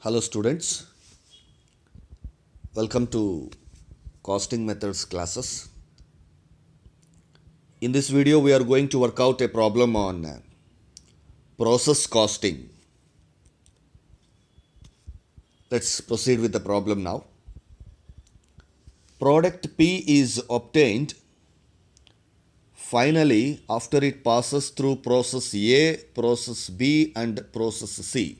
Hello students, welcome to costing methods classes. In this video we are going to work out a problem on process costing. Let's proceed with the problem now. Product P is obtained finally after it passes through process A, process B and process C.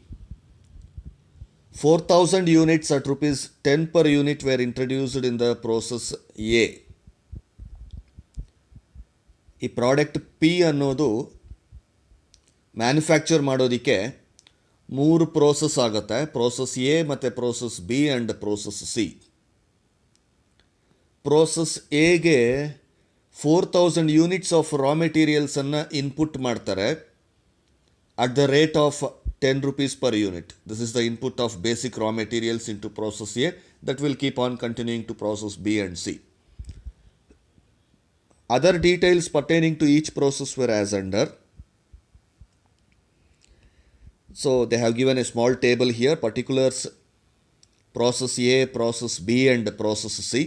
4,000 units at rupees 10 per unit were introduced in the process A. ಈ product P ಅನ್ನೋದು manufacture ಮಾಡೋದಕ್ಕೆ ಮೂರು process ಆಗುತ್ತೆ. Process A ಮತ್ತು process B and process C. Process ಎಗೆ 4,000 units of raw ಮೆಟೀರಿಯಲ್ಸನ್ನು input ಮಾಡ್ತಾರೆ at the rate of 10 rupees per unit. This is the input of basic raw materials into process A that will keep on continuing to process B and C. Other details pertaining to each process were as under. So they have given a small table here, particulars process A, process B and process C.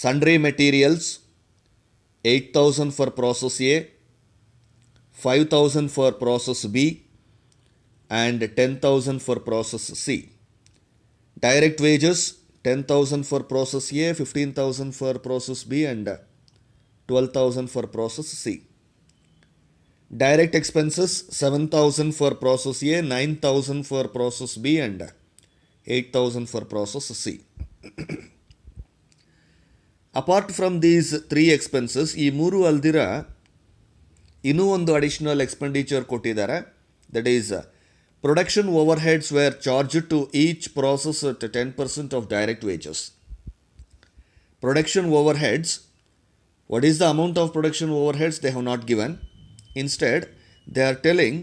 Sundry materials 8,000 for process A, 5,000 for process B and 10,000 for process C. Direct wages 10,000 for process A, 15,000 for process B and 12,000 for process C. Direct expenses 7,000 for process A, 9,000 for process B and 8,000 for process C. Apart from these three expenses, ಈ ಮೂರು ಅಲ್ದಿರ ಇನ್ನೂ ಒಂದು additional expenditure ಕೊಟ್ಟಿದ್ದಾರೆ. That is production overheads where charge to each process at 10% of direct wages. Production overheads, what is the amount of production overheads? They have not given. Instead, they are telling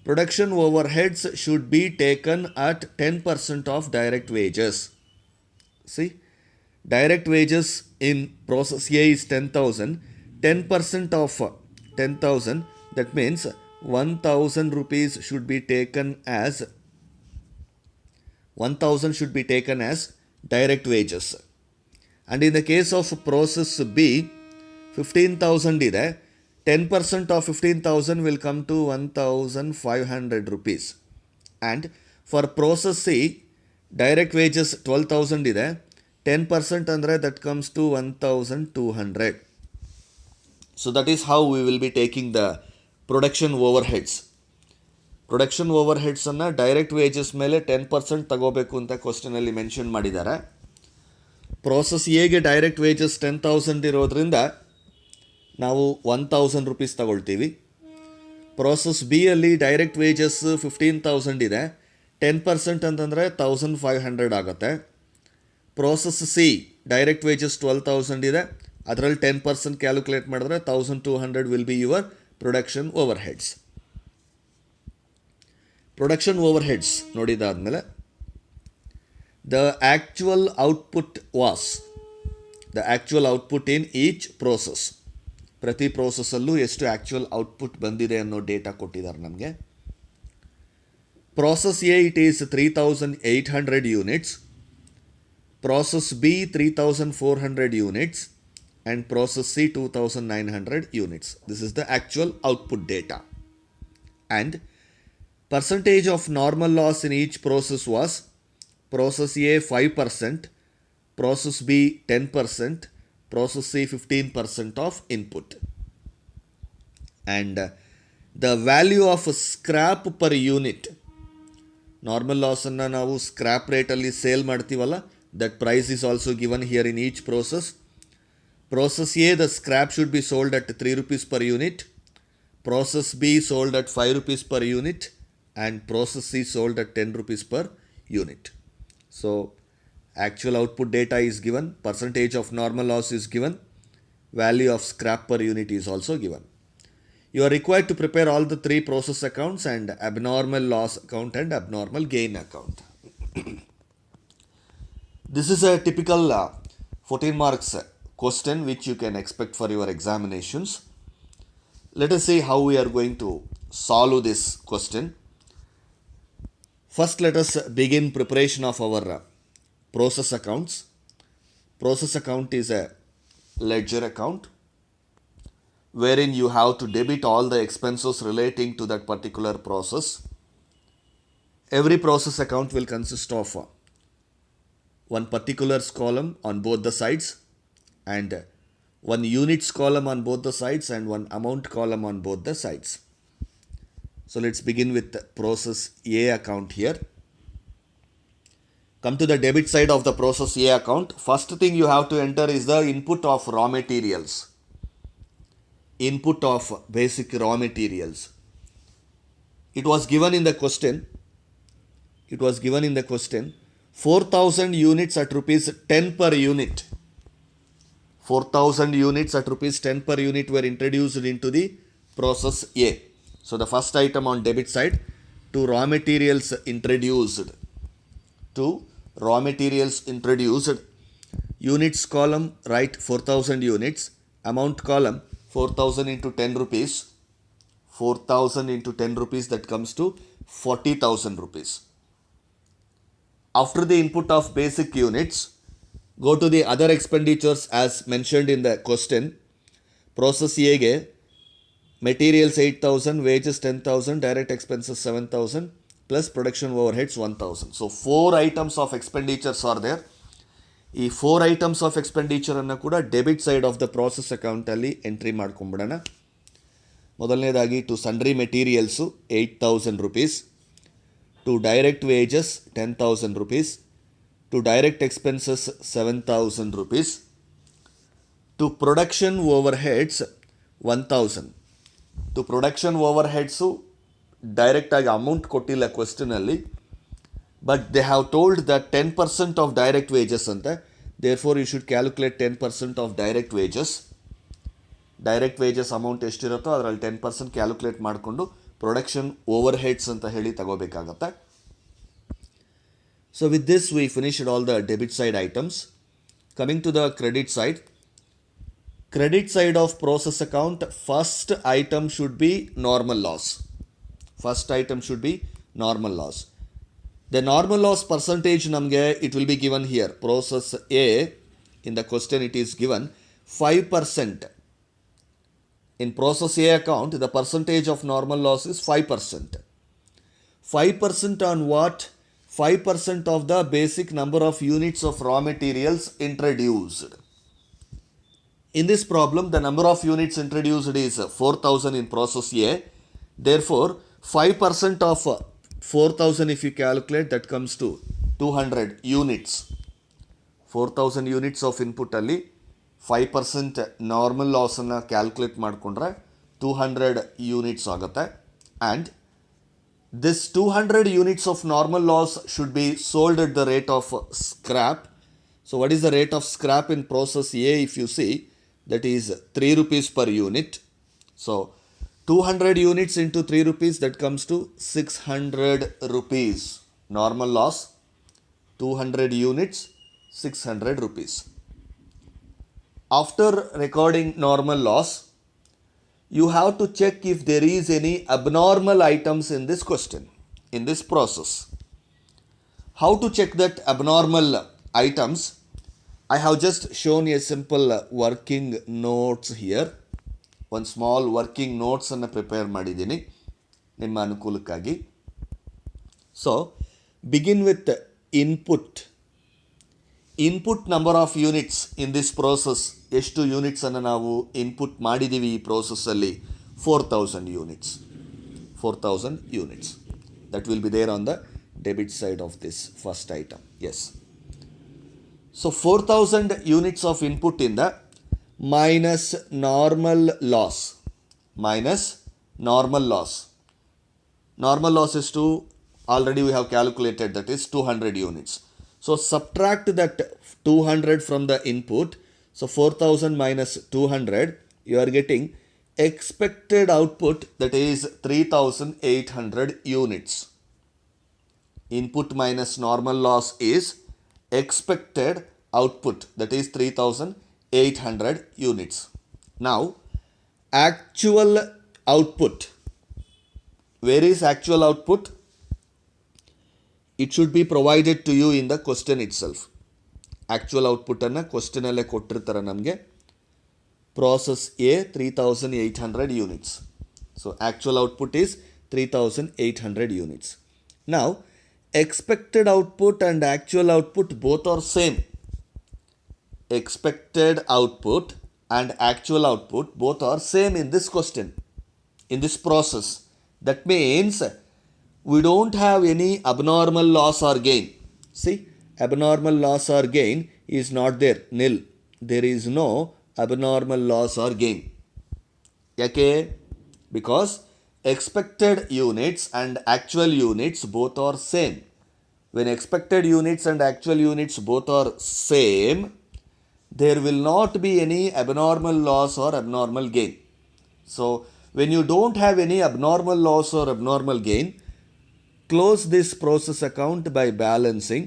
production overheads should be taken at 10% of direct wages. See, direct wages in process A is 10,000. 10% of 10,000, that means 1,000 rupees should be taken as 1,000 should be taken as direct wages. And in the case of process B, 15,000 ಇದೆ. 10% of 15,000 will come to 1,500 rupees. And for process C, direct wages 12,000 ಇದೆ. 10% ಅಂದರೆ that comes to 1,200. So that is how we will be taking the production overheads. Production ಓವರ್ ಹೆಡ್ಸನ್ನು direct wages ಮೇಲೆ 10% ತಗೋಬೇಕು ಅಂತ ಕ್ವಶನಲ್ಲಿ mention ಮಾಡಿದ್ದಾರೆ. ಪ್ರೋಸೆಸ್ ಎಗೆ ಡೈರೆಕ್ಟ್ ವೇಜಸ್ 10,000 ಇರೋದ್ರಿಂದ ನಾವು 1,000 ರೂಪೀಸ್ ತಗೊಳ್ತೀವಿ. ಪ್ರೋಸೆಸ್ ಬಿ ಅಲ್ಲಿ ಡೈರೆಕ್ಟ್ ವೇಜಸ್ 15,000 ಇದೆ. 10% ಅಂತಂದರೆ 1,500 ಆಗುತ್ತೆ. ಪ್ರೋಸೆಸ್ ಸಿ ಡೈರೆಕ್ಟ್ ವೇಜಸ್ 12,000 ಇದೆ. ಅದರಲ್ಲಿ 10% ಕ್ಯಾಲ್ಕುಲೇಟ್ ಮಾಡಿದ್ರೆ 1,200 will be your production overheads. Production overheads ನೋಡಿದಾದ್ಮೇಲೆ the actual output in each process. ಪ್ರತಿ ಪ್ರೋಸೆಸ್ಸಲ್ಲೂ ಎಷ್ಟು ಆ್ಯಕ್ಚುಯಲ್ ಔಟ್ಪುಟ್ ಬಂದಿದೆ ಅನ್ನೋ ಡೇಟಾ ಕೊಟ್ಟಿದ್ದಾರೆ ನಮಗೆ. Process A it is 3,800 units, process B 3,400 units and process C 2,900 units. This is the actual output data. And percentage of normal loss in each process was process A 5%, process B 10%, process C 15% of input. And the value of scrap per unit, normal loss ಅನ್ನು ನಾವು scrap ರೇಟಲ್ಲಿ sale ಮಾಡ್ತೀವಲ್ಲ, that price is also given here in each process. Process A, the scrap should be sold at 3 rupees per unit. Process B sold at 5 rupees per unit. And process C sold at 10 rupees per unit. So, actual output data is given. Percentage of normal loss is given. Value of scrap per unit is also given. You are required to prepare all the three process accounts and abnormal loss account and abnormal gain account. This is a typical 14 marks question which you can expect for your examinations. Let us see how we are going to solve this question. First, let us begin preparation of our process accounts. Process account is a ledger account wherein you have to debit all the expenses relating to that particular process. Every process account will consist of one particulars column on both the sides and one units column on both the sides and one amount column on both the sides. So let's begin with the process A account here. Come to the debit side of the process A account. First thing you have to enter is the input of raw materials. Input of basic raw materials. It was given in the question. 4,000 units at rupees 10 per unit. 4,000 units at rupees 10 per unit were introduced into the process A. So the first item on debit side, to raw materials introduced. Units column, write 4,000 units. Amount column, 4,000 into 10 rupees. 4,000 into 10 rupees, that comes to 40,000 rupees. After the input of basic units, go to the other expenditures as mentioned in the question. Process A ge materials 8,000, wages 10,000, direct expenses 7,000 plus production overheads 1,000. So 4 items of expenditures are there. ಈ 4 items of ಎಕ್ಸ್ಪೆಂಡಿಚರನ್ನು ಕೂಡ debit side of the process ಅಕೌಂಟಲ್ಲಿ entry ಮಾಡ್ಕೊಂಬಿಡೋಣ. ಮೊದಲನೇದಾಗಿ to sundry materials 8,000 rupees, to direct wages 10,000 rupees, to direct expenses 7,000 rupees, to production overheads 1,000. To production overheads ಡೈರೆಕ್ಟಾಗಿ amount ಕೊಟ್ಟಿಲ್ಲ ಕ್ವೆಶ್ಚನಲ್ಲಿ, but they have told that 10% of direct wages ante, therefore you should calculate 10% of direct wages. Direct wages amount ಎಷ್ಟಿರುತ್ತೋ ಅದರಲ್ಲಿ 10% calculate ಮಾಡಿಕೊಂಡು production over heads ಅಂತ ಹೇಳಿ ತಗೋಬೇಕಾಗತ್ತೆ. So with this we finished all the debit side items. Coming to the credit side. Credit side of process account, first item should be normal loss. The normal loss percentage namge, it will be given here. Process A, in the question it is given 5%. In process A account, the percentage of normal loss is 5%. 5% on what? 5% of the basic number of units of raw materials introduced. In this problem, the number of units introduced is 4,000 in process A. Therefore, 5% of 4,000 if you calculate, that comes to 200 units. 4,000 units of input ಅಲ್ಲಿ 5% normal ಲಾಸನ್ನು calculate ಮಾಡಿಕೊಂಡ್ರೆ 200 units ಆಗುತ್ತೆ. And this 200 units of normal loss should be sold at the rate of scrap. So what is the rate of scrap in process A? If you see, that is 3 rupees per unit. So 200 units into 3 rupees, that comes to 600 rupees. Normal loss, 200 units, 600 rupees. After recording normal loss, you have to check if there is any abnormal items in this question, in this process. How to check that abnormal items? I have just shown a simple working notes here. One small working notes ಅನ್ನು prepare ಮಾಡಿದ್ದೀನಿ ನಿಮ್ಮ ಅನುಕೂಲಕ್ಕಾಗಿ. So begin with input number of units in this process. ಎಷ್ಟು ಯೂನಿಟ್ಸನ್ನು ನಾವು input ಮಾಡಿದ್ದೀವಿ ಈ ಪ್ರೋಸೆಸ್ಸಲ್ಲಿ? 4,000 units. 4,000 units that will be there on the debit side of this first item. Yes, so 4,000 units of input ಇಂದ minus normal loss. Normal loss is already we have calculated, that is 200 units. So subtract that 200 from the input. So 4,000 minus 200, you are getting expected output, that is 3,800 units. Input minus normal loss is expected output, that is 3,800 units. Now, actual output. Where is actual output? It should be provided to you in the question itself. Actual output ಅನ್ನು question ಅಲ್ಲೇ ಕೊಟ್ಟಿರ್ತಾರೆ ನಮಗೆ. Process A 3800 units. So actual output is 3800 units. Now expected output and actual output both are same. Expected output and actual output both are same in this question, in this process. That means we don't have any abnormal loss or gain. See, abnormal loss or gain is not there, nil. There is no abnormal loss or gain. Yake? Because expected units and actual units both are same. When expected units and actual units both are same, there will not be any abnormal loss or abnormal gain. So when you don't have any abnormal loss or abnormal gain, close this process account by balancing.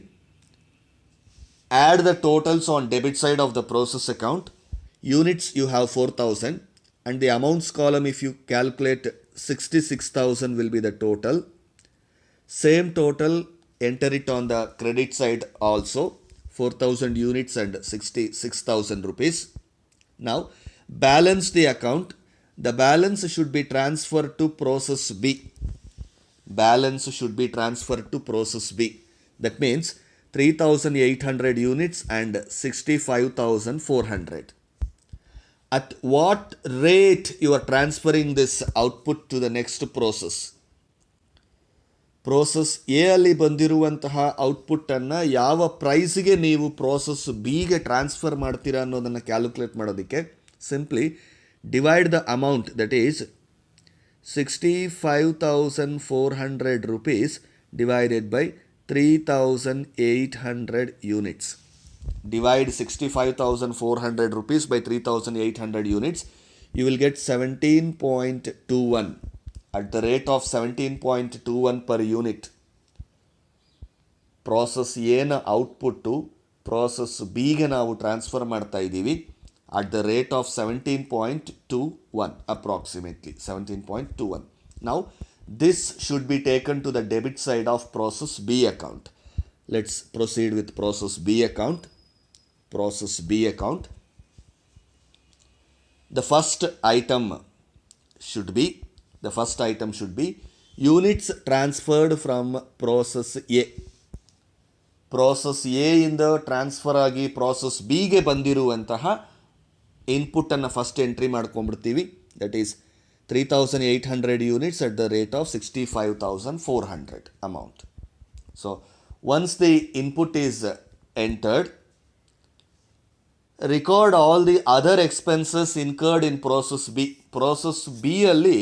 Add the totals on debit side of the process account. Units you have 4000, and the amounts column, if you calculate 66,000 will be the total. Same total, enter it on the credit side also, 4000 units and 66,000 rupees. Now balance the account. The balance should be transferred to process B. Balance should be transferred to process B. That means 3800 units and 65,400. At what rate you are transferring this output to the next process? Process A ಅಲ್ಲಿ ಬಂದಿರುವಂತಹ ಔಟ್ಪುಟ್ಟನ್ನು ಯಾವ ಪ್ರೈಸ್ಗೆ ನೀವು process ಬಿಗೆ transfer ಮಾಡ್ತೀರಾ ಅನ್ನೋದನ್ನು calculate ಮಾಡೋದಕ್ಕೆ simply divide the amount, that is 65,400 rupees divided by 3,800 units. Divide 65,400 rupees by 3,800 units. You will get 17.21. At the rate of 17.21 per unit, process A ನ output process B ಗೆ ನಾವು transfer ಮಾಡ್ತಾ ಇದ್ದೀವಿ at the rate of 17.21, approximately 17.21. Now this should be taken to the debit side of process B account. Let's proceed with process B account. Process B account. The first item should be units transferred from process A. Process A ಇಂದ transfer ಆಗಿ process B ಗೆ ಬಂದಿರುವಂತಹ ಇನ್ಪುಟ್ಟನ್ನು first entry ಮಾಡ್ಕೊಂಡ್ಬಿಡ್ತೀವಿ. That is 3800 units at the rate of 65,400 amount. So once the input is entered, record all the other expenses incurred in process B. Process B ಅಲ್ಲಿ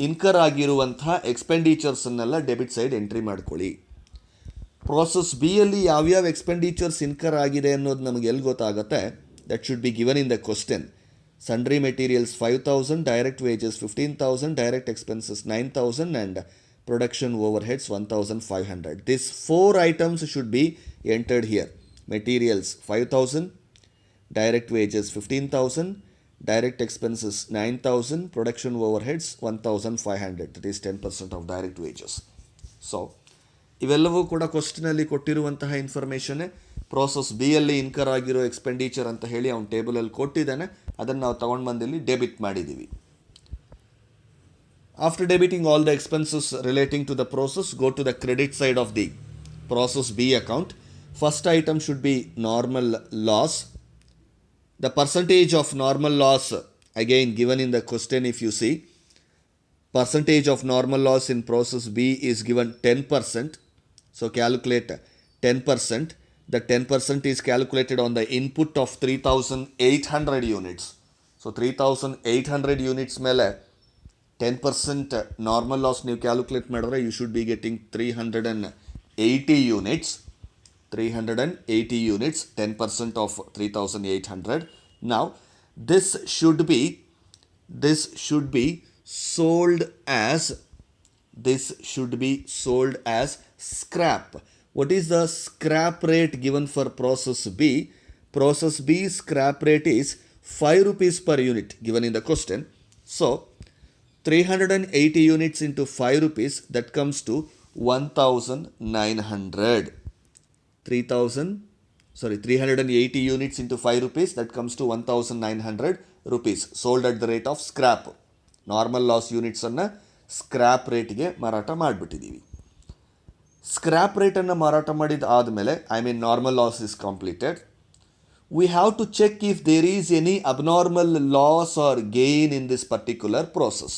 incur ಆಗಿರುವಂತಹ ಎಕ್ಸ್ಪೆಂಡಿಚರ್ಸನ್ನೆಲ್ಲ debit side entry ಮಾಡ್ಕೊಳ್ಳಿ. Process B ಅಲ್ಲಿ ಯಾವ್ಯಾವ expenditures incur ಆಗಿದೆ ಅನ್ನೋದು ನಮಗೆ ಎಲ್ಲಿ ಗೊತ್ತಾಗುತ್ತೆ? That should be given in the question. Sundry materials 5,000, direct wages 15,000, direct expenses 9,000 and production overheads 1,500. These 4 items should be entered here. Materials 5,000, direct wages 15,000, direct expenses 9,000, production overheads 1,500. That is 10% of direct wages. So ಇವೆಲ್ಲವೂ ಕೂಡ ಕ್ವಶನಲ್ಲಿ ಕೊಟ್ಟಿರುವಂತಹ ಇನ್ಫಾರ್ಮೇಷನ್ನೇ. Process B ಅಲ್ಲಿ incur ಆಗಿರೋ expenditure ಅಂತ ಹೇಳಿ ಅವ್ನು ಟೇಬಲಲ್ಲಿ ಕೊಟ್ಟಿದ್ದಾನೆ, ಅದನ್ನು ನಾವು ತೊಗೊಂಡು ಬಂದಿಲ್ಲಿ ಡೆಬಿಟ್ ಮಾಡಿದ್ದೀವಿ. After debiting all the expenses relating to the process, go to the credit side of the process B account. First item should be normal loss. The percentage of normal loss, again given in the question, if you see, percentage of normal loss in process B is given 10%. So calculate 10%. The 10% is calculated on the input of 3,800 units. So 3,800 units ಮೇಲೆ 10% normal loss ನೀವು calculate ಮಾಡಿದ್ರೆ you should be getting 380 units. 380 units, 10% of 3,800. Now this should be sold as scrap. What is the scrap rate given for process B? Process B scrap rate is 5 rupees per unit given in the question. So 380 units into 5 rupees, that comes to 1900. 380 units into 5 rupees, that comes to 1900 rupees, sold at the rate of scrap. Normal loss units ಅನ್ನು scrap ರೇಟ್ಗೆ ಮಾರಾಟ ಮಾಡಿಬಿಟ್ಟಿದ್ದೀವಿ. Scrap ರೇಟನ್ನು ಮಾರಾಟ ಮಾಡಿದ ಆದಮೇಲೆ, I mean normal loss is completed, we have to check if there is any abnormal loss or gain in this particular process.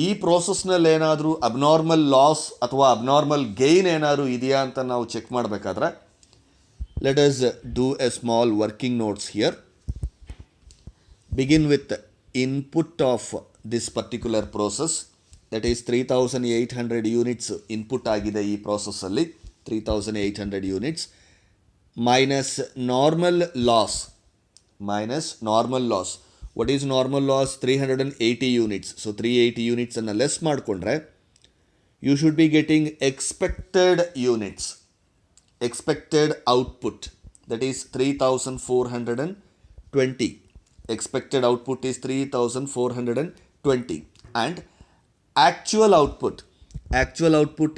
ಈ ಪ್ರೋಸೆಸ್ನಲ್ಲಿ ಏನಾದರೂ abnormal loss ಅಥವಾ abnormal gain ಏನಾದರೂ ಇದೆಯಾ ಅಂತ ನಾವು ಚೆಕ್ ಮಾಡಬೇಕಾದ್ರೆ, let us do A small working notes here. Begin with input of this particular process, that is 3800 units input ಆಗಿದೆ ಈ ಪ್ರೋಸೆಸ್ಸಲ್ಲಿ, 3800 units minus normal loss. What is normal loss? 380 units. So 380 units and less madkondre, you should be getting expected units, expected output, that is 3420. Expected output is 3420 and actual output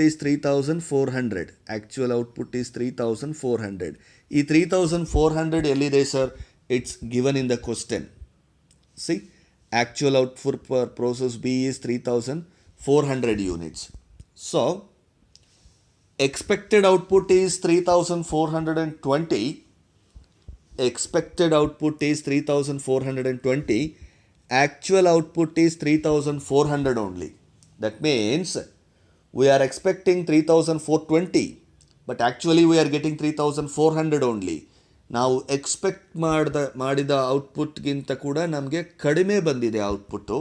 is 3400. Actual output is 3400. ಈ 3400 ಎಲ್ಲಿದೆ sir? It's given in the question. C, actual output for process B is 3400 units. So, expected output is 3420. Expected output is 3420. Actual output is 3400 only. That means we are expecting 3420, but actually we are getting 3400 only. ನಾವು expect ಮಾಡಿದ ಔಟ್ಪುಟ್ಗಿಂತ ಕೂಡ ನಮಗೆ ಕಡಿಮೆ ಬಂದಿದೆ output.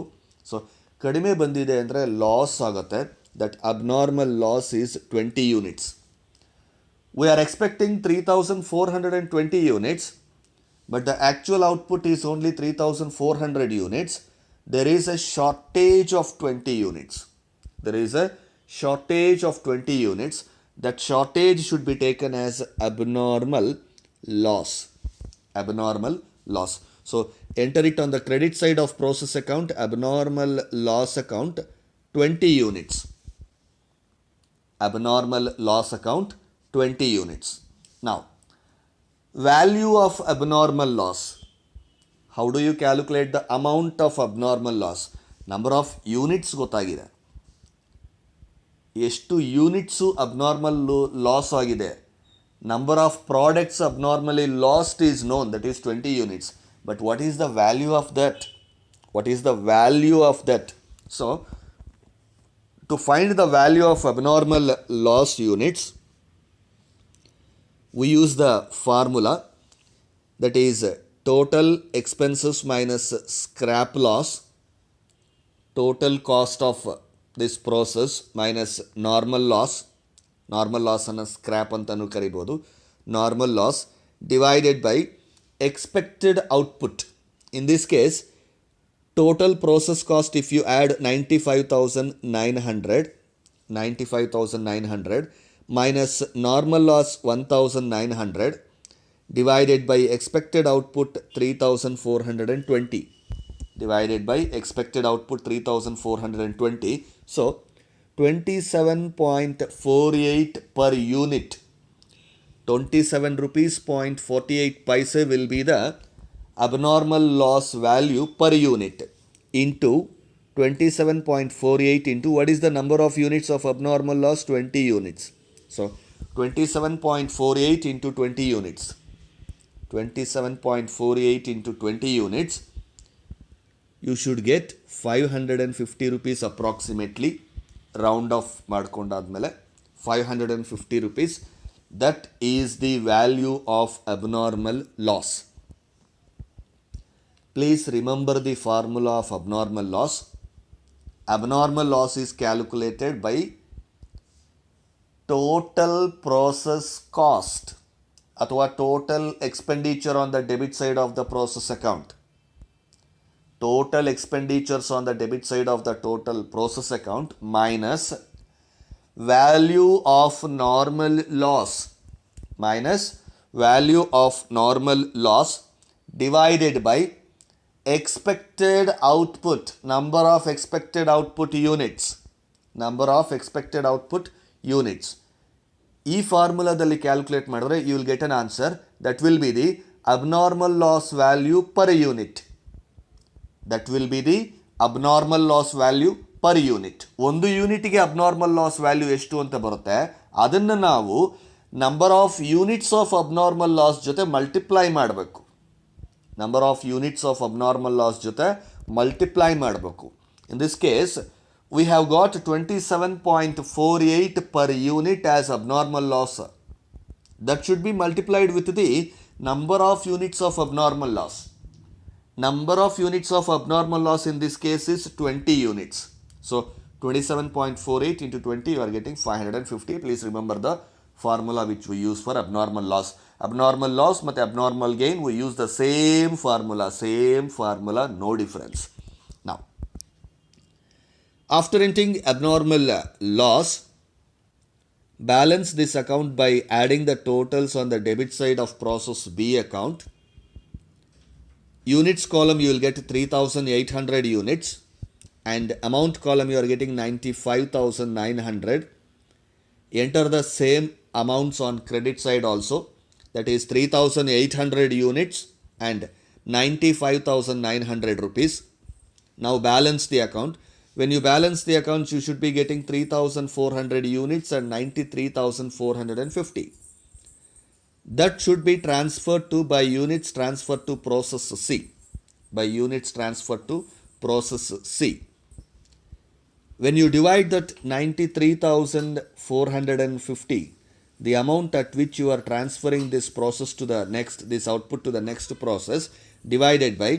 So ಕಡಿಮೆ ಬಂದಿದೆ ಅಂದರೆ loss ಆಗುತ್ತೆ. That abnormal loss is 20 units. We are expecting 3420 units, but the actual output is only 3400 units. There is a shortage of 20 units. There is a shortage of 20 units. That shortage should be taken as abnormal loss. Abnormal loss. So enter it on the credit side of process account, abnormal loss account, 20 units. Abnormal loss account, 20 units. Now, value of abnormal loss. How do you calculate the amount of abnormal loss? Number of units ಗೊತ್ತಾಗಿದೆ. ಎಷ್ಟು units abnormal loss ಆಗಿದೆ. Number of products abnormally lost is known, that is 20 units. But what is the value of that? So to find the value of abnormal loss units, we use the formula, that is total expenses minus scrap loss, total cost of this process minus normal loss ಅನ್ನು scrap ಅಂತಲೂ ಕರಿಬೋದು, normal loss divided by expected output. In this case, total process cost, if you add 95,900 minus normal loss 1900 divided by expected output 3420 divided by expected output 3420. So 27.48 per unit, 27 rupees 0.48 paise will be the abnormal loss value per unit into 27.48 into what is the number of units of abnormal loss? 20 units. So 27.48 into 20 units. 27.48 into 20 units. You should get 550 rupees approximately. Round off ಮಾಡ್ಕೊಂಡಾದ್ಮೇಲೆ 550 rupees. That is the value of abnormal loss. Please remember the formula of abnormal loss. Abnormal loss is calculated by total process cost ಅಥವಾ total expenditure on the debit side of the process account. Total expenditures on the debit side of the total process account minus value of normal loss divided by expected output, number of expected output units. Number of expected output units. ಈ ಫಾರ್ಮುಲಾದಲ್ಲಿ calculate ಮಾಡಿದ್ರೆ you will get an answer that will be the abnormal loss value per unit. That will be the abnormal loss value per unit. ಒಂದು ಯೂನಿಟ್ಗೆ abnormal loss value ಎಷ್ಟು ಅಂತ ಬರುತ್ತೆ, ಅದನ್ನು ನಾವು number of units of abnormal loss ಜೊತೆ multiply ಮಾಡಬೇಕು. Number of units of abnormal loss ಜೊತೆ ಮಲ್ಟಿಪ್ಲೈ ಮಾಡಬೇಕು. ಇನ್ this case we have got 27.48 per unit as abnormal loss. That should be multiplied with the number of units of abnormal loss. Number of units of abnormal loss in this case is 20 units. So 27.48 into 20, you are getting 550. Please remember the formula which we use for abnormal loss. Abnormal loss ಮತ್ತು abnormal gain, we use the same formula, no difference. Now, after entering abnormal loss, balance this account by adding the totals on the debit side of process B account. Units column you will get 3,800 units, and amount column you are getting 95,900. Enter the same amounts on credit side also, that is 3,800 units and 95,900 rupees. Now balance the account. When you balance the accounts, you should be getting 3,400 units and 93,450. That should be transferred to by units transferred to process C. By units transferred to process C. When you divide that 93,450, the amount at which you are transferring this process to the next, this output to the next process, divided by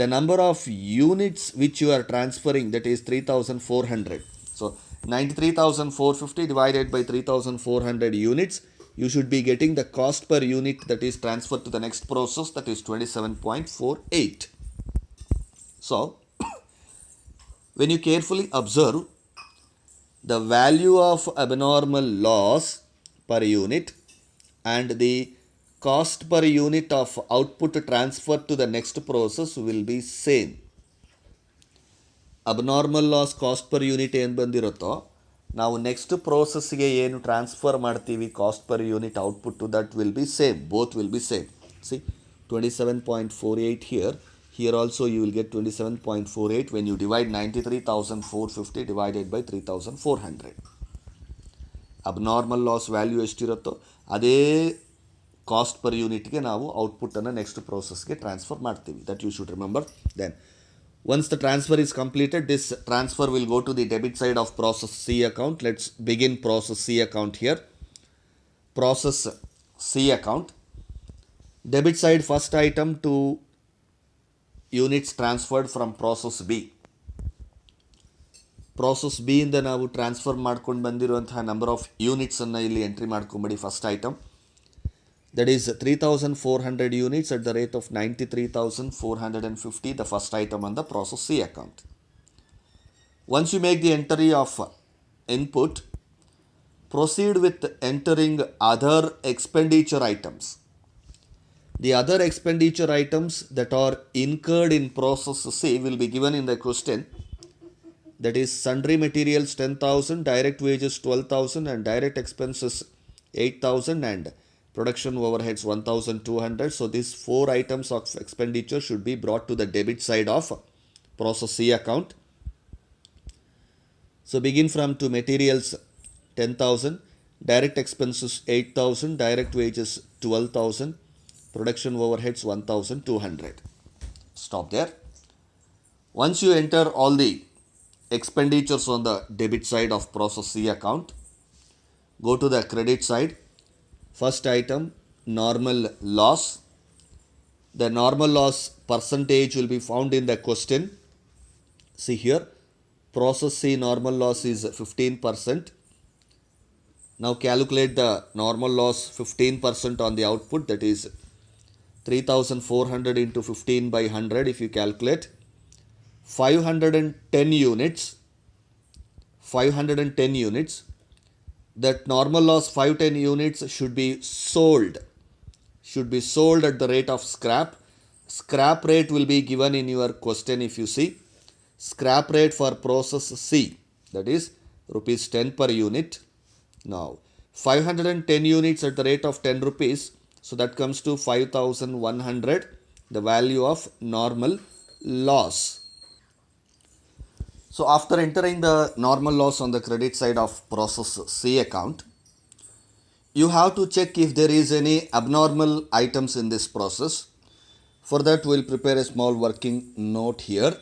the number of units which you are transferring, that is 3,400. So 93,450 divided by 3,400 units, you should be getting the cost per unit that is transferred to the next process, that is 27.48. So when you carefully observe, the value of abnormal loss per unit and the cost per unit of output transferred to the next process will be same. Abnormal loss cost per unit ಏನು ಬಂದಿರುತ್ತೋ, ನಾವು next ಪ್ರೋಸೆಸ್ಗೆ ಏನು transfer ಮಾಡ್ತೀವಿ cost per unit output too, that will be same. Both will be same. See 27.48 here. Here also you will get 27.48 when you divide 93,450 divided by 3,400. Abnormal loss value ಎಷ್ಟಿರುತ್ತೋ ಅದೇ cost per ಯೂನಿಟ್ಗೆ ನಾವು ಔಟ್ಪುಟ್ಟನ್ನು next ಪ್ರೋಸೆಸ್ಗೆ transfer ಮಾಡ್ತೀವಿ. That you should remember. Then once the transfer is completed, this transfer will go to the debit side of process C account. Let's begin process C account here. Process C account. Debit side, first item to units transferred from process B. Process B ಇಂದ ನಾವು transfer ಮಾಡ್ಕೊಂಡು ಬಂದಿರುವಂತಹ number of ಯೂನಿಟ್ಸನ್ನು ಇಲ್ಲಿ entry ಮಾಡ್ಕೊಂಬಿಡಿ. First item, that is 3,400 units at the rate of 93,450, the first item on the process C account. Once you make the entry of input, proceed with entering other expenditure items. The other expenditure items that are incurred in process C will be given in the question. That is sundry materials 10,000, direct wages 12,000 and direct expenses 8,000 and production overheads 1,200. So these four items of expenditure should be brought to the debit side of process C account. So begin from to materials 10,000, direct expenses 8,000, direct wages 12,000, production overheads 1,200. Stop there. Once you enter all the expenditures on the debit side of process C account, go to the credit side. First item, normal loss. The normal loss percentage will be found in the question. See here, process C normal loss is 15%. Now calculate the normal loss 15% on the output, that is 3,400 into 15 by 100. If you calculate 510 units, 510 units, that normal loss 510 units should be sold at the rate of scrap. Scrap rate will be given in your question. If you see scrap rate for process C, that is rupees 10 per unit. Now 510 units at the rate of 10 rupees, so that comes to 5100, the value of normal loss. So after entering the normal loss on the credit side of process C account, you have to check if there is any abnormal items in this process. For that, we will prepare a small working note here.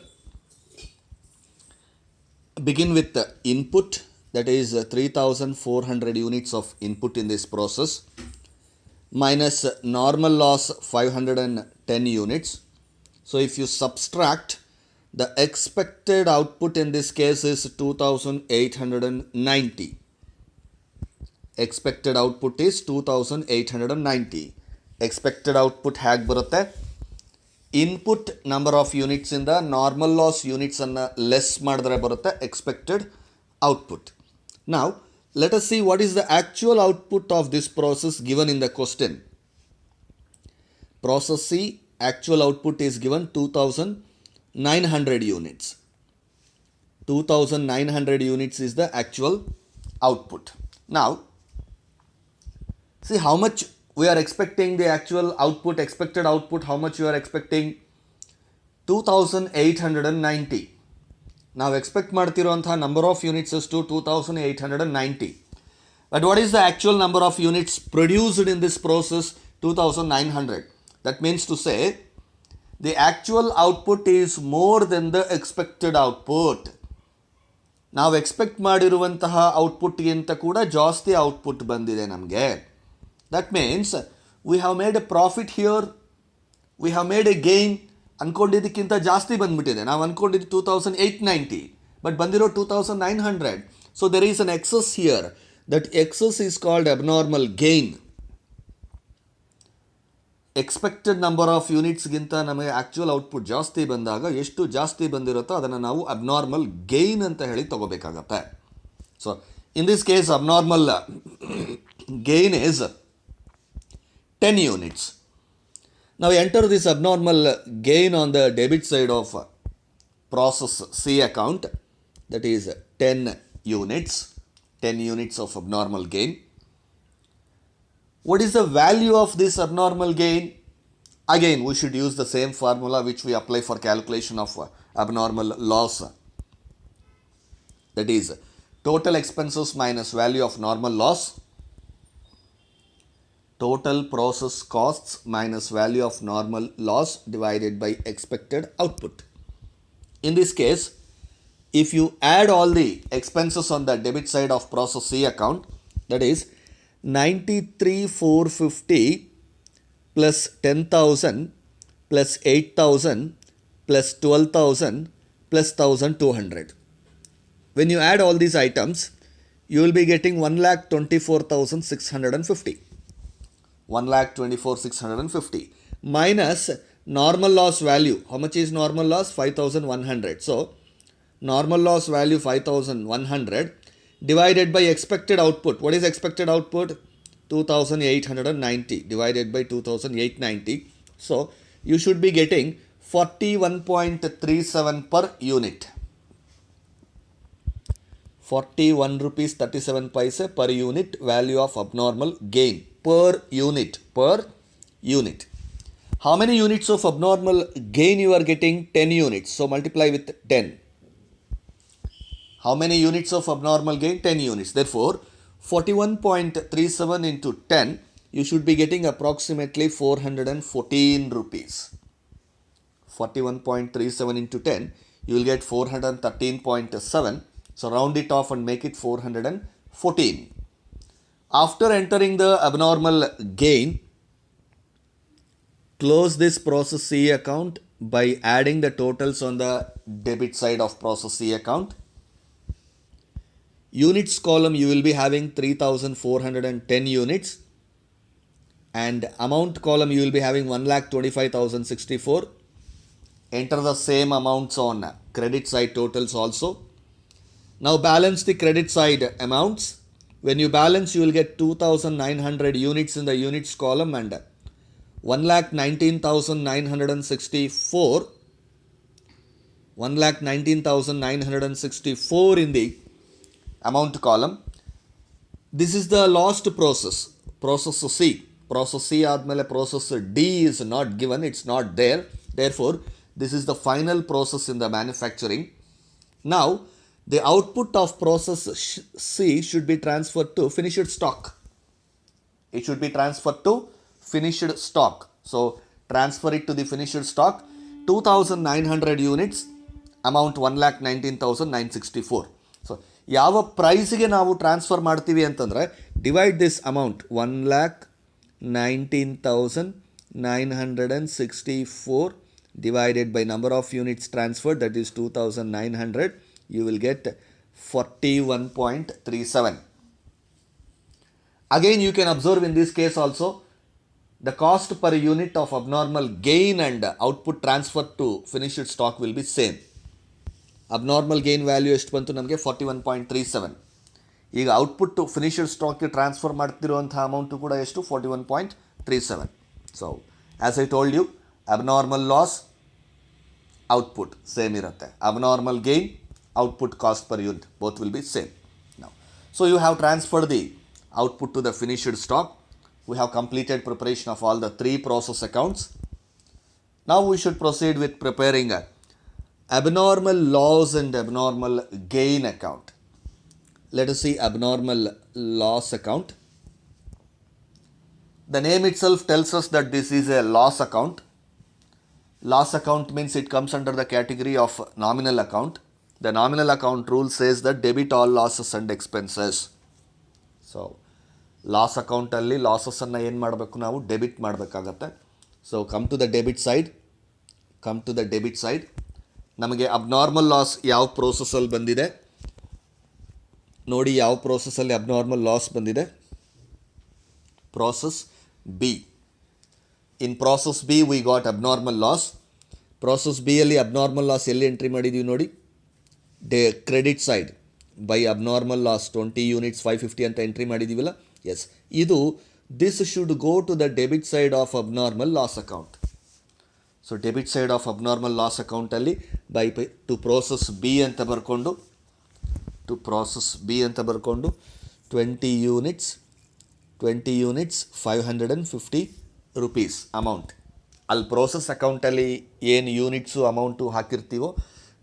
Begin with the input, that is 3400 units of input in this process, minus normal loss 510 units. So if you subtract, the expected output in this case is 2890. Expected output is 2890. Expected output hag barutte? Input number of units in the normal loss units anna less madidre barutte expected output. Now let us see what is the actual output of this process given in the question. Process C actual output is given 2900 units. 2900 units is the actual output. Now see how much we are expecting the actual output, expected output, how much you are expecting? 2890. Now expect ಮಾಡ್ತಿರುವಂತಹ number of units is to 2890. But what is the actual number of units produced in this process? 2900. That means to say the actual output is more than the expected output. ನಾವು expect ಮಾಡಿರುವಂತಹ ಔಟ್ಪುಟ್ಗಿಂತ ಕೂಡ ಜಾಸ್ತಿ output ಬಂದಿದೆ ನಮಗೆ. That means we have made a profit here, we have made a gain. ಅನ್ಕೊಂಡಿದ್ದಕ್ಕಿಂತ ಜಾಸ್ತಿ ಬಂದ್ಬಿಟ್ಟಿದೆ. ನಾವು ಅನ್ಕೊಂಡಿದ್ದು 2890, but ಬಂದಿರೋ 2900. So there is an excess here. That excess is called abnormal gain. Expected number of ಯೂನಿಟ್ಸ್ಗಿಂತ ನಮಗೆ ಆ್ಯಕ್ಚುಯಲ್ ಔಟ್ಪುಟ್ ಜಾಸ್ತಿ ಬಂದಾಗ ಎಷ್ಟು ಜಾಸ್ತಿ ಬಂದಿರುತ್ತೋ ಅದನ್ನು ನಾವು ಅಬ್ನಾರ್ಮಲ್ ಗೇನ್ ಅಂತ ಹೇಳಿ ತಗೋಬೇಕಾಗತ್ತೆ. So in this case abnormal gain is 10 units. Now enter this abnormal gain on the debit side of process C account, that is 10 units. 10 units of abnormal gain. What is the value of this abnormal gain? Again, we should use the same formula which we apply for calculation of abnormal loss. That is total expenses minus value of normal loss. Total process costs minus value of normal loss divided by expected output. In this case, if you add all the expenses on the debit side of process C account, that is 93,450 plus 10,000 plus 8,000 plus 12,000 plus 1,200. When you add all these items, you will be getting 1,24,650. 1,24,650 minus normal loss value. How much is normal loss? 5,100. So normal loss value 5,100 divided by expected output. What is expected output? 2,890 divided by 2,890. So you should be getting 41.37 per unit. 41 rupees 37 paise per unit value of abnormal gain. Per unit. How many units of abnormal gain you are getting? 10 units. So multiply with 10. How many units of abnormal gain? 10 units. Therefore 41.37 into 10, you should be getting approximately 414 rupees. 41.37 into 10, you will get 413.7. So round it off and make it 414. After entering the abnormal gain, close this process C account by adding the totals on the debit side of process C account. Units column you will be having 3,410 units, and amount column you will be having 1,25,064. Enter the same amounts on credit side totals also. Now balance the credit side amounts. When you balance, you will get 2,900 units in the units column and 1,19,964. 1,19,964 in the amount column. This is the last process, process C. Process C ಆದಮೇಲೆ process D is not given, it's not there. Therefore, this is the final process in the manufacturing. Now, the output of process C should be transferred to finished stock. It should be transferred to finished stock. So, transfer it to the finished stock. 2,900 units, amount 1,19,964. So ಯಾವ ಪ್ರೈಸ್ಗೆ ನಾವು transfer ಮಾಡ್ತೀವಿ ಅಂತಂದರೆ divide this amount 1,19,964 divided by number of units transferred, that is 2,900, you will get 41.37. Again, you can observe in this case also the cost per unit of abnormal gain and output transfer to finished stock will be same. Abnormal gain value ಎಷ್ಟು ಬಂತು ನಮಗೆ 41.37. ಈಗ output to finished ಸ್ಟಾಕ್ಗೆ transfer ಮಾಡ್ತಿರುವಂಥ amount ಕೂಡ ಎಷ್ಟು 41.37. So as I told you, abnormal loss output same ಇರುತ್ತೆ, abnormal gain output cost per unit both will be same. Now so you have transferred the output to the finished stock. We have completed preparation of all the 3 process accounts. Now we should proceed with preparing a abnormal loss and abnormal gain account. Let us see abnormal loss account. The name itself tells us that this is a loss account. Loss account means it comes under the category of nominal account. The nominal account rule says that debit all losses and expenses. So loss ಅಕೌಂಟಲ್ಲಿ ಲಾಸಸ್ಸನ್ನು ಏನು ಮಾಡಬೇಕು, ನಾವು debit ಮಾಡಬೇಕಾಗತ್ತೆ. So come to the debit side. ನಮಗೆ abnormal loss ಯಾವ ಪ್ರೋಸೆಸ್ಸಲ್ಲಿ ಬಂದಿದೆ ನೋಡಿ, ಯಾವ ಪ್ರೋಸೆಸ್ಸಲ್ಲಿ ಅಬ್ನಾರ್ಮಲ್ ಲಾಸ್ ಬಂದಿದೆ, process B. In process B we got abnormal loss. Process ಬಿಯಲ್ಲಿ ಅಬ್ನಾರ್ಮಲ್ ಲಾಸ್ ಎಲ್ಲಿ ಎಂಟ್ರಿ ಮಾಡಿದ್ದೀವಿ ನೋಡಿ, credit side by abnormal loss 20 units 550 ಅಂತ ಎಂಟ್ರಿ ಮಾಡಿದ್ದೀವಲ್ಲ. ಎಸ್, ಇದು this should go to the debit side of abnormal loss account. So debit side of abnormal loss ಅಕೌಂಟಲ್ಲಿ to process B ಅಂತ ಬರ್ಕೊಂಡು 20 units 550 rupees ಅಮೌಂಟ್. ಅಲ್ಲಿ ಪ್ರೋಸೆಸ್ ಅಕೌಂಟಲ್ಲಿ ಏನು ಯೂನಿಟ್ಸು ಅಮೌಂಟು ಹಾಕಿರ್ತೀವೋ,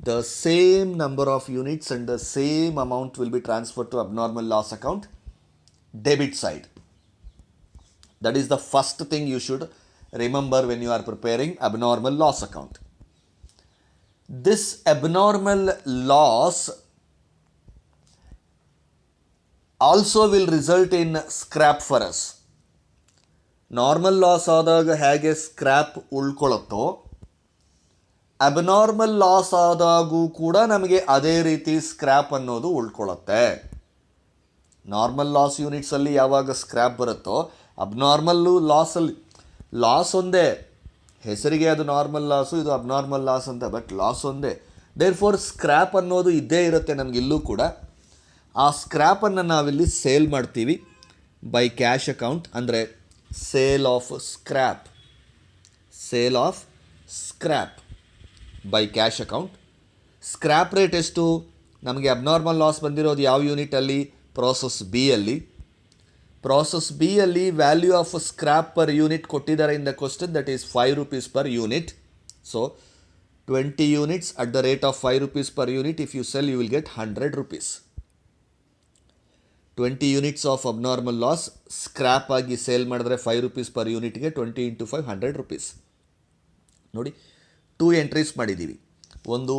the same number of units and the same amount will be transferred to abnormal loss account, debit side. That is the first thing you should remember when you are preparing abnormal loss account. This abnormal loss also will result in scrap for us. Normal loss ಆದಾಗ ಹೇಗೆ scrap ಉಳ್ಕೊಳ್ಳುತ್ತೋ, abnormal loss ಆದಾಗೂ ಕೂಡ ನಮಗೆ ಅದೇ ರೀತಿ scrap ಅನ್ನೋದು ಉಳ್ಕೊಳ್ಳುತ್ತೆ. Normal loss ಯೂನಿಟ್ಸಲ್ಲಿ ಯಾವಾಗ scrap ಬರುತ್ತೋ, ಅಬ್ನಾರ್ಮಲ್ಲು loss ಒಂದೇ, ಹೆಸರಿಗೆ ಅದು ನಾರ್ಮಲ್ ಲಾಸು, ಇದು ಅಬ್ನಾರ್ಮಲ್ ಲಾಸ್ ಅಂತ, ಬಟ್ ಲಾಸ್ ಒಂದೇ. ದೇರ್ ಫೋರ್ ಸ್ಕ್ರ್ಯಾಪ್ ಅನ್ನೋದು ಇದ್ದೇ ಇರುತ್ತೆ ನಮಗಿಲ್ಲೂ ಕೂಡ. ಆ ಸ್ಕ್ರ್ಯಾಪನ್ನು ನಾವಿಲ್ಲಿ ಸೇಲ್ ಮಾಡ್ತೀವಿ ಬೈ ಕ್ಯಾಶ್ ಅಕೌಂಟ್, ಅಂದರೆ sale of scrap by cash account. Scrap rate ಎಷ್ಟು, ನಮಗೆ ಅಬ್ನಾರ್ಮಲ್ ಲಾಸ್ ಬಂದಿರೋದು ಯಾವ ಯೂನಿಟಲ್ಲಿ, ಪ್ರಾಸೆಸ್ ಬಿ ಅಲ್ಲಿ value of scrap per unit ಕೊಟ್ಟಿದ್ದಾರೆ in the question, that is 5 rupees per unit. ಸೊ 20 units at the rate of 5 rupees per unit, if you sell you will get 100 rupees. 20 units of abnormal loss scrap ಆಗಿ sale ಮಾಡಿದ್ರೆ 5 rupees per unitಗೆ 20 into 5 100 rupees. ನೋಡಿ, 2 entries ಮಾಡಿದ್ದೀವಿ. ಒಂದು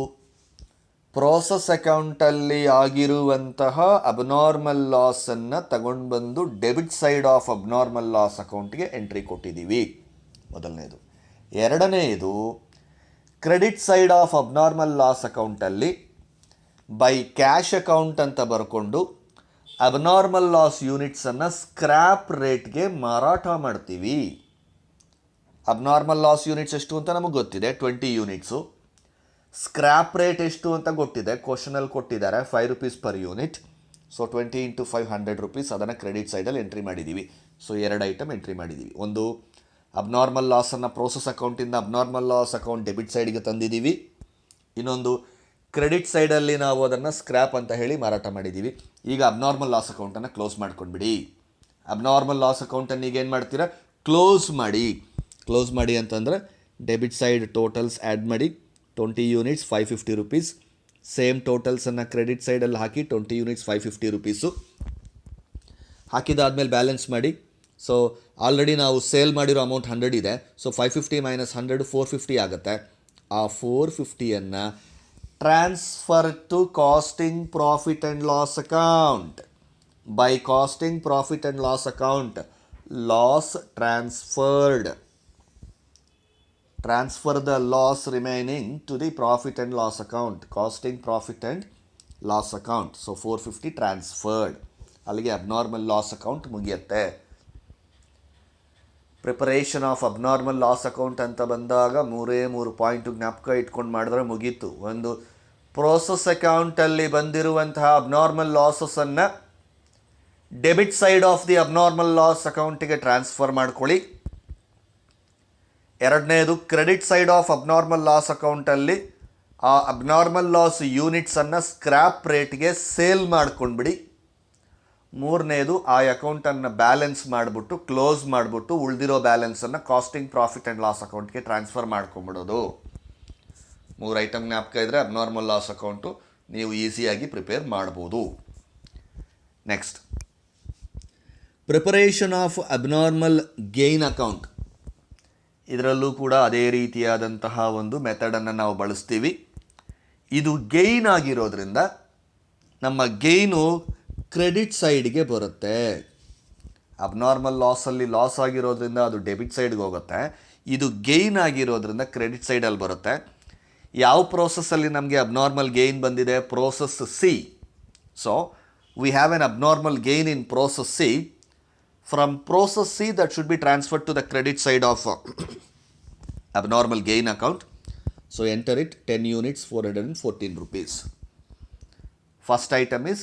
process ಅಕೌಂಟಲ್ಲಿ ಆಗಿರುವಂತಹ abnormal ಲಾಸನ್ನು ತಗೊಂಡು ಬಂದು debit side of abnormal loss ಅಕೌಂಟ್ಗೆ ಎಂಟ್ರಿ ಕೊಟ್ಟಿದ್ದೀವಿ, ಮೊದಲನೇದು. ಎರಡನೆಯದು credit side of abnormal loss ಅಕೌಂಟಲ್ಲಿ ಬೈ ಕ್ಯಾಶ್ ಅಕೌಂಟ್ ಅಂತ ಬರ್ಕೊಂಡು ಅಬ್ನಾರ್ಮಲ್ ಲಾಸ್ ಯೂನಿಟ್ಸನ್ನು ಸ್ಕ್ರ್ಯಾಪ್ ರೇಟ್ಗೆ ಮಾರಾಟ ಮಾಡ್ತೀವಿ. ಅಬ್ನಾರ್ಮಲ್ ಲಾಸ್ ಯೂನಿಟ್ಸ್ ಎಷ್ಟು ಅಂತ ನಮಗೆ ಗೊತ್ತಿದೆ, 20 units. ಸ್ಕ್ರ್ಯಾಪ್ ರೇಟ್ ಎಷ್ಟು ಅಂತ ಗೊತ್ತಿದೆ, ಕ್ವಶನಲ್ಲಿ ಕೊಟ್ಟಿದ್ದಾರೆ 5 rupees per unit. ಸೊ 20 into 5 100 rupees, ಅದನ್ನು ಕ್ರೆಡಿಟ್ ಸೈಡಲ್ಲಿ ಎಂಟ್ರಿ ಮಾಡಿದ್ದೀವಿ. ಸೊ 2 ಐಟಮ್ ಎಂಟ್ರಿ ಮಾಡಿದ್ದೀವಿ. ಒಂದು ಅಬ್ನಾರ್ಮಲ್ ಲಾಸನ್ನು ಪ್ರೋಸೆಸ್ ಅಕೌಂಟಿಂದ ಅಬ್ನಾರ್ಮಲ್ ಲಾಸ್ ಅಕೌಂಟ್ ಡೆಬಿಟ್ ಸೈಡ್ಗೆ ತಂದಿದ್ದೀವಿ. ಇನ್ನೊಂದು ಕ್ರೆಡಿಟ್ ಸೈಡಲ್ಲಿ ನಾವು ಅದನ್ನು ಸ್ಕ್ರ್ಯಾಪ್ ಅಂತ ಹೇಳಿ ಮಾರಾಟ ಮಾಡಿದ್ದೀವಿ. ಈಗ ಅಬ್ನಾರ್ಮಲ್ ಲಾಸ್ ಅಕೌಂಟನ್ನು ಕ್ಲೋಸ್ ಮಾಡ್ಕೊಂಡ್ಬಿಡಿ. ಅಬ್ನಾರ್ಮಲ್ ಲಾಸ್ ಅಕೌಂಟನ್ನು ಈಗ ಏನು ಮಾಡ್ತೀರಾ, ಕ್ಲೋಸ್ ಮಾಡಿ ಅಂತಂದರೆ ಡೆಬಿಟ್ ಸೈಡ್ ಟೋಟಲ್ಸ್ ಆ್ಯಡ್ ಮಾಡಿ 20 ಯೂನಿಟ್ಸ್ 550 ರುಪೀಸ್. ಸೇಮ್ ಟೋಟಲ್ಸನ್ನು ಕ್ರೆಡಿಟ್ ಸೈಡಲ್ಲಿ ಹಾಕಿ 20 ಯೂನಿಟ್ಸ್ 550 ರುಪೀಸು ಹಾಕಿದಾದ್ಮೇಲೆ ಬ್ಯಾಲೆನ್ಸ್ ಮಾಡಿ. ಸೊ ಆಲ್ರೆಡಿ ನಾವು ಸೇಲ್ ಮಾಡಿರೋ ಅಮೌಂಟ್ 100 ಇದೆ. ಸೊ 550 ಮೈನಸ್ 100 450 ಆಗುತ್ತೆ. ಆ 450ಯನ್ನು transfer to costing profit and loss account. By costing profit and loss account, loss transferred. Transfer the loss remaining to the profit and loss account, costing profit and loss account. So 450 transferred. ಅಲ್ಲಿಗೆ abnormal loss account ಮುಗಿಯುತ್ತೆ. Preparation of abnormal loss account ಅಂತ ಬಂದಾಗ 3 point ಜ್ಞಾಪಕ ಇಟ್ಕೊಂಡು ಮಾಡಿದ್ರೆ ಮುಗೀತು. ಒಂದು process ಅಕೌಂಟಲ್ಲಿ ಬಂದಿರುವಂತಹ ಅಬ್ನಾರ್ಮಲ್ ಲಾಸಸ್ಸನ್ನು debit side of the abnormal loss ಅಕೌಂಟಿಗೆ ಟ್ರಾನ್ಸ್ಫರ್ ಮಾಡ್ಕೊಳ್ಳಿ. ಎರಡನೇದು, credit side of abnormal loss ಅಕೌಂಟಲ್ಲಿ ಆ ಅಬ್ನಾರ್ಮಲ್ ಲಾಸ್ ಯೂನಿಟ್ಸನ್ನು ಸ್ಕ್ರ್ಯಾಪ್ ರೇಟ್ಗೆ ಸೇಲ್ ಮಾಡ್ಕೊಂಡ್ಬಿಡಿ. ಮೂರನೇದು, ಆ ಅಕೌಂಟನ್ನು ಬ್ಯಾಲೆನ್ಸ್ ಮಾಡಿಬಿಟ್ಟು ಕ್ಲೋಸ್ ಮಾಡಿಬಿಟ್ಟು ಉಳಿದಿರೋ ಬ್ಯಾಲೆನ್ಸನ್ನು ಕಾಸ್ಟಿಂಗ್ ಪ್ರಾಫಿಟ್ ಆ್ಯಂಡ್ ಲಾಸ್ ಅಕೌಂಟ್ಗೆ ಟ್ರಾನ್ಸ್ಫರ್ ಮಾಡ್ಕೊಂಬಿಡೋದು. 3 ಐಟಮ್ ಜ್ಞಾಪಕ ಇದ್ದರೆ ಅಬ್ನಾರ್ಮಲ್ ಲಾಸ್ ಅಕೌಂಟು ನೀವು ಈಸಿಯಾಗಿ ಪ್ರಿಪೇರ್ ಮಾಡ್ಬೋದು. Next, preparation of abnormal gain account. ಇದರಲ್ಲೂ ಕೂಡ ಅದೇ ರೀತಿಯಾದಂತಹ ಒಂದು ಮೆಥಡನ್ನು ನಾವು ಬಳಸ್ತೀವಿ. ಇದು ಗೇನ್ ಆಗಿರೋದ್ರಿಂದ ನಮ್ಮ ಗೇನು ಕ್ರೆಡಿಟ್ ಸೈಡ್ಗೆ ಬರುತ್ತೆ. ಅಬ್ನಾರ್ಮಲ್ ಲಾಸಲ್ಲಿ ಲಾಸ್ ಆಗಿರೋದ್ರಿಂದ ಅದು ಡೆಬಿಟ್ ಸೈಡ್ಗೆ ಹೋಗುತ್ತೆ. ಇದು ಗೇನ್ ಆಗಿರೋದ್ರಿಂದ ಕ್ರೆಡಿಟ್ ಸೈಡಲ್ಲಿ ಬರುತ್ತೆ. ಯಾವ ಪ್ರೋಸೆಸ್ಸಲ್ಲಿ ನಮಗೆ ಅಬ್ನಾರ್ಮಲ್ ಗೇನ್ ಬಂದಿದೆ? Process C. So we have an abnormal gain in process C. From process C, that should be transferred to the credit side of abnormal gain account. So enter it, 10 units 414 rupees. First item is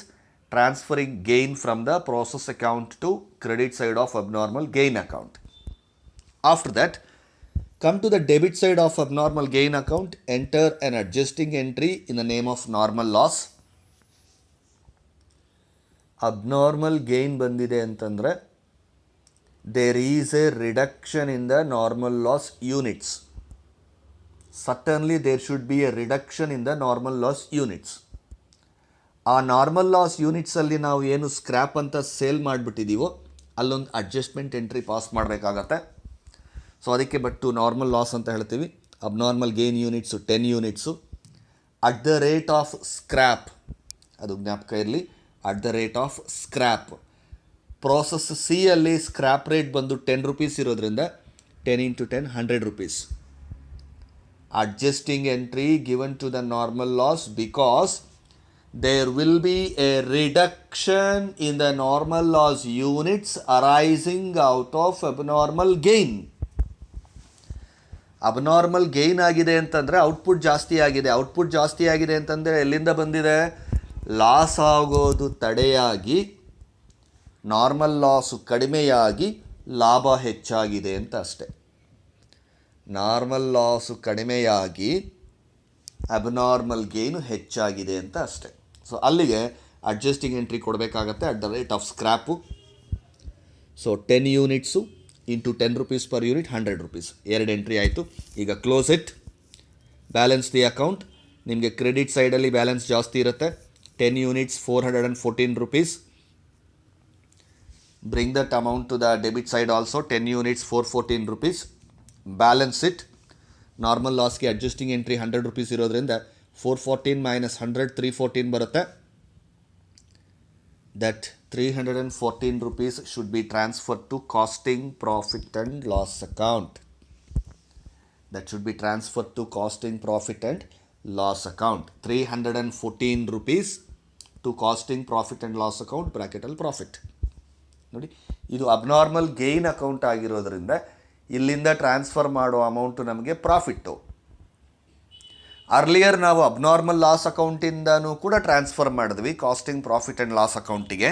transferring gain from the process account to credit side of abnormal gain account. After that, come to the debit side of abnormal gain account, enter an adjusting entry in the name of normal loss. Abnormal gain bandide antandre there is a reduction in the normal loss units. Certainly there should be a reduction in the normal loss units. ಆ normal loss ಯೂನಿಟ್ಸಲ್ಲಿ ನಾವು ಏನು scrap ಅಂತ sale ಮಾಡಿಬಿಟ್ಟಿದ್ದೀವೋ ಅಲ್ಲೊಂದು adjustment entry pass ಮಾಡಬೇಕಾಗತ್ತೆ. So ಅದಕ್ಕೆ but normal loss ಅಂತ ಹೇಳ್ತೀವಿ. Abnormal gain units 10 units. At the rate of scrap, ಅದು ಜ್ಞಾಪಕ ಇರಲಿ, at the rate of scrap. Process C ಅಲ್ಲಿ ಸ್ಕ್ರ್ಯಾಪ್ ರೇಟ್ ಬಂದು 10 ರುಪೀಸ್ ಇರೋದ್ರಿಂದ 10 × 10 100 rupees. Adjusting entry given to the normal loss because there will be a reduction in the normal loss units arising out of abnormal gain. Abnormal gain ಆಗಿದೆ ಅಂತಂದರೆ output ಜಾಸ್ತಿ ಆಗಿದೆ. Output ಜಾಸ್ತಿ ಆಗಿದೆ ಅಂತಂದರೆ ಎಲ್ಲಿಂದ ಬಂದಿದೆ? ಲಾಸ್ ಆಗೋದು ತಡೆಯಾಗಿ ನಾರ್ಮಲ್ ಲಾಸು ಕಡಿಮೆಯಾಗಿ ಲಾಭ ಹೆಚ್ಚಾಗಿದೆ ಅಂತ ಅಷ್ಟೆ. ನಾರ್ಮಲ್ ಲಾಸು ಕಡಿಮೆಯಾಗಿ ಅಬ್ನಾರ್ಮಲ್ ಗೇನು ಹೆಚ್ಚಾಗಿದೆ ಅಂತ ಅಷ್ಟೆ. ಸೊ ಅಲ್ಲಿಗೆ ಅಡ್ಜಸ್ಟಿಂಗ್ ಎಂಟ್ರಿ ಕೊಡಬೇಕಾಗತ್ತೆ at the rate of scrap. So 10 units into 10 rupees per unit 100 rupees. 2 entry ಆಯಿತು. ಈಗ close it, balance the account. ನಿಮಗೆ ಕ್ರೆಡಿಟ್ ಸೈಡಲ್ಲಿ ಬ್ಯಾಲೆನ್ಸ್ ಜಾಸ್ತಿ ಇರುತ್ತೆ. 10 units 414 rupees. Bring that amount to the debit side also, 10 units 414 rupees. Balance it. Normal lossಗೆ adjusting entry 100 rupees ಇರೋದ್ರಿಂದ 414 minus 100 314 ಬರುತ್ತೆ. That 314 rupees should be transferred to costing profit and loss account. That should be transferred to costing profit and loss account. 314 rupees to costing profit and loss account, bracket ಅಲ್ಲಿ profit. ನೋಡಿ, ಇದು abnormal gain account ಆಗಿರೋದ್ರಿಂದ ಇಲ್ಲಿಂದ transfer ಮಾಡೋ amount ನಮಗೆ profit. Earlier ನಾವು abnormal loss ಅಕೌಂಟಿಂದನೂ ಕೂಡ transfer ಮಾಡಿದ್ವಿ ಕಾಸ್ಟಿಂಗ್ ಪ್ರಾಫಿಟ್ ಆ್ಯಂಡ್ ಲಾಸ್ ಅಕೌಂಟಿಗೆ.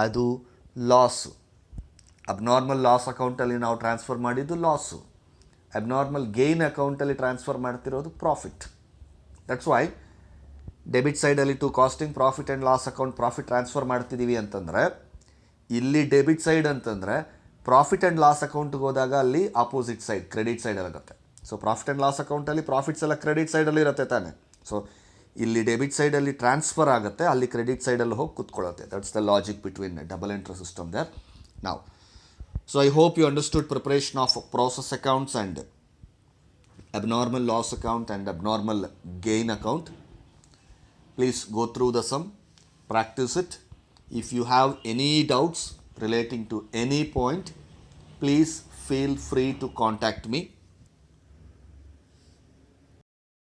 ಅದು ಲಾಸು. ಅಬ್ನಾರ್ಮಲ್ ಲಾಸ್ ಅಕೌಂಟಲ್ಲಿ ನಾವು ಟ್ರಾನ್ಸ್ಫರ್ ಮಾಡಿದ್ದು ಲಾಸು. ಅಬ್ನಾರ್ಮಲ್ ಗೇನ್ ಅಕೌಂಟಲ್ಲಿ ಟ್ರಾನ್ಸ್ಫರ್ ಮಾಡ್ತಿರೋದು ಪ್ರಾಫಿಟ್. ದಟ್ಸ್ ವೈ ಡೆಬಿಟ್ ಸೈಡಲ್ಲಿ to costing profit and loss account profit transfer ಮಾಡ್ತಿದ್ದೀವಿ ಅಂತಂದರೆ ಇಲ್ಲಿ ಡೆಬಿಟ್ ಸೈಡ್ ಅಂತಂದರೆ ಪ್ರಾಫಿಟ್ ಆ್ಯಂಡ್ ಲಾಸ್ ಅಕೌಂಟ್ಗೆ ಹೋದಾಗ ಅಲ್ಲಿ ಆಪೋಸಿಟ್ ಸೈಡ್ ಕ್ರೆಡಿಟ್ ಸೈಡಲ್ಲಿ ಆಗುತ್ತೆ. ಸೊ ಪ್ರಾಫಿಟ್ ಆ್ಯಂಡ್ ಲಾಸ್ ಅಕೌಂಟಲ್ಲಿ ಪ್ರಾಫಿಟ್ಸ್ ಎಲ್ಲ ಕ್ರೆಡಿಟ್ ಸೈಡಲ್ಲಿ ಇರುತ್ತೆ ತಾನೆ. ಸೊ ಇಲ್ಲಿ ಡೆಬಿಟ್ ಸೈಡಲ್ಲಿ ಟ್ರಾನ್ಸ್ಫರ್ ಆಗುತ್ತೆ, ಅಲ್ಲಿ ಕ್ರೆಡಿಟ್ ಸೈಡಲ್ಲಿ ಹೋಗಿ ಕೂತ್ಕೊಳ್ಳುತ್ತೆ. That's the logic between double entry system there. ನಾವು so I hope you understood preparation of process accounts and abnormal loss account and abnormal gain account. Please go through the sum, practice it. If you have any doubts relating to any point, please feel free to contact me.